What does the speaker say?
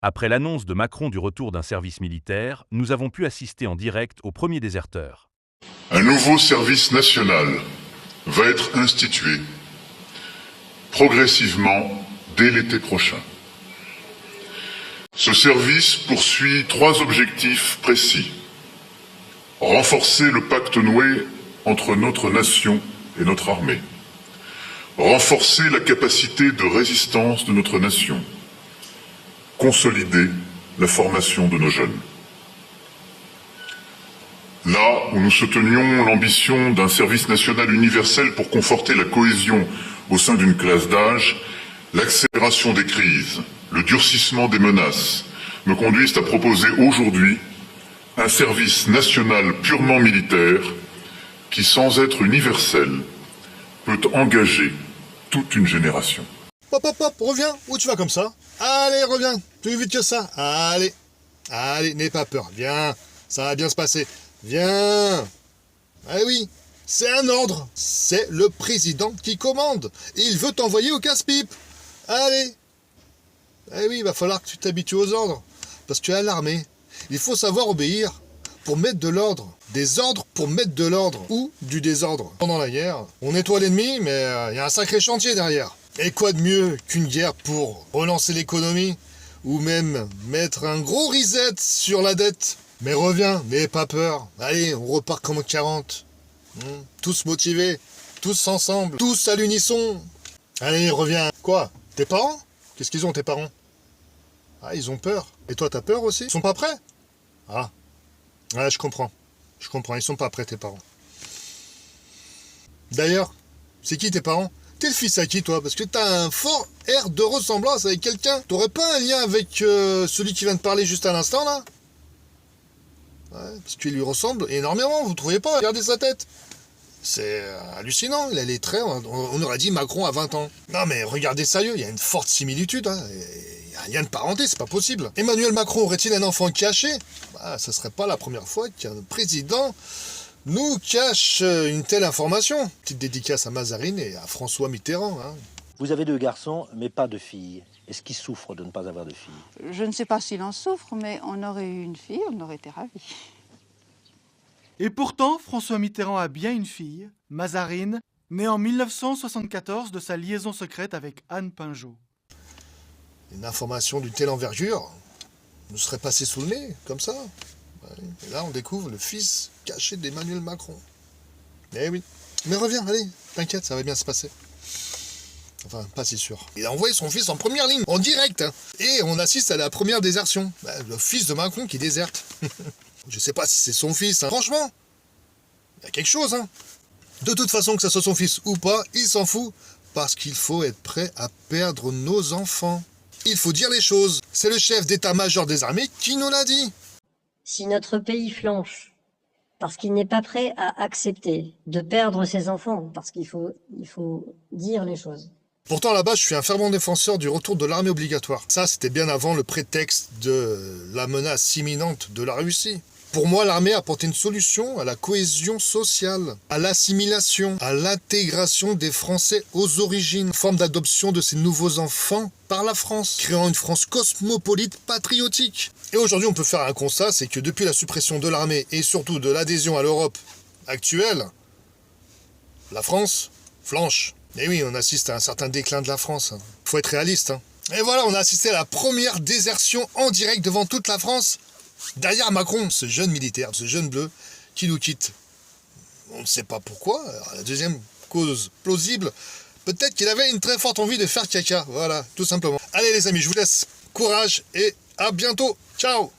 Après l'annonce de Macron du retour d'un service militaire, nous avons pu assister en direct aux premiers déserteurs. Un nouveau service national va être institué progressivement dès l'été prochain. Ce service poursuit 3 objectifs précis. Renforcer le pacte noué entre notre nation et notre armée. Renforcer la capacité de résistance de notre nation. Consolider la formation de nos jeunes. Là où nous soutenions l'ambition d'un service national universel pour conforter la cohésion au sein d'une classe d'âge, l'accélération des crises, le durcissement des menaces me conduisent à proposer aujourd'hui un service national purement militaire qui, sans être universel, peut engager toute une génération. Hop, hop, hop, reviens. Où tu vas comme ça? Allez, reviens. Plus vite que ça. Allez. Allez, n'aie pas peur. Viens. Ça va bien se passer. Viens. Ah oui, c'est un ordre. C'est le président qui commande. Et il veut t'envoyer au casse-pipe. Allez. Ah oui, il va falloir que tu t'habitues aux ordres. Parce que tu es à l'armée. Il faut savoir obéir pour mettre de l'ordre. Des ordres pour mettre de l'ordre. Ou du désordre. Pendant la guerre, on nettoie l'ennemi, mais il y a un sacré chantier derrière. Et quoi de mieux qu'une guerre pour relancer l'économie ou même mettre un gros reset sur la dette? Mais reviens, n'aie pas peur. Allez, on repart comme en 40. Tous motivés, tous ensemble, tous à l'unisson. Allez, reviens. Quoi? Tes parents? Qu'est-ce qu'ils ont, tes parents? Ah, ils ont peur. Et toi, t'as peur aussi? Ils sont pas prêts? Ah. Ouais, je comprends. Je comprends, ils sont pas prêts, tes parents. D'ailleurs, c'est qui tes parents? T'es le fils à qui, toi? Parce que t'as un fort air de ressemblance avec quelqu'un. T'aurais pas un lien avec celui qui vient de parler juste à l'instant, là? Ouais, parce qu'il lui ressemble énormément, vous trouvez pas? Regardez sa tête. C'est hallucinant, il a les traits, on aurait dit Macron à 20 ans. Non mais regardez sérieux, il y a une forte similitude, hein. Il n'y a rien de parenté, c'est pas possible. Emmanuel Macron aurait-il un enfant caché? Bah, ce serait pas la première fois qu'un président nous cache une telle information. Petite dédicace à Mazarine et à François Mitterrand. Hein. Vous avez 2 garçons, mais pas de filles. Est-ce qu'ils souffrent de ne pas avoir de filles? Je ne sais pas s'il en souffre, mais on aurait eu une fille, on aurait été ravis. Et pourtant, François Mitterrand a bien une fille, Mazarine, née en 1974 de sa liaison secrète avec Anne Pinjot. Une information d'une telle envergure nous serait passée sous le nez, comme ça. Et là, on découvre le fils caché d'Emmanuel Macron. Eh oui. Mais reviens, allez, t'inquiète, ça va bien se passer. Enfin, pas si sûr. Il a envoyé son fils en première ligne, en direct. Hein. Et on assiste à la première désertion. Le fils de Macron qui déserte. Je sais pas si c'est son fils, hein. Franchement. Il y a quelque chose, hein. De toute façon, que ça soit son fils ou pas, il s'en fout. Parce qu'il faut être prêt à perdre nos enfants. Il faut dire les choses. C'est le chef d'état-major des armées qui nous l'a dit. Si notre pays flanche, parce qu'il n'est pas prêt à accepter de perdre ses enfants, parce qu'il faut dire les choses. Pourtant, là-bas, je suis un fervent défenseur du retour de l'armée obligatoire. Ça, c'était bien avant le prétexte de la menace imminente de la Russie. Pour moi, l'armée apporte une solution à la cohésion sociale, à l'assimilation, à l'intégration des Français aux origines, forme d'adoption de ces nouveaux enfants par la France, créant une France cosmopolite patriotique. Et aujourd'hui, on peut faire un constat, c'est que depuis la suppression de l'armée et surtout de l'adhésion à l'Europe actuelle, la France flanche. Et oui, on assiste à un certain déclin de la France. Faut être réaliste. Hein. Et voilà, on a assisté à la première désertion en direct devant toute la France. Derrière Macron, ce jeune militaire, ce jeune bleu, qui nous quitte. On ne sait pas pourquoi. Alors, la deuxième cause plausible, peut-être qu'il avait une très forte envie de faire caca. Voilà, tout simplement. Allez les amis, je vous laisse. Courage et à bientôt. Ciao.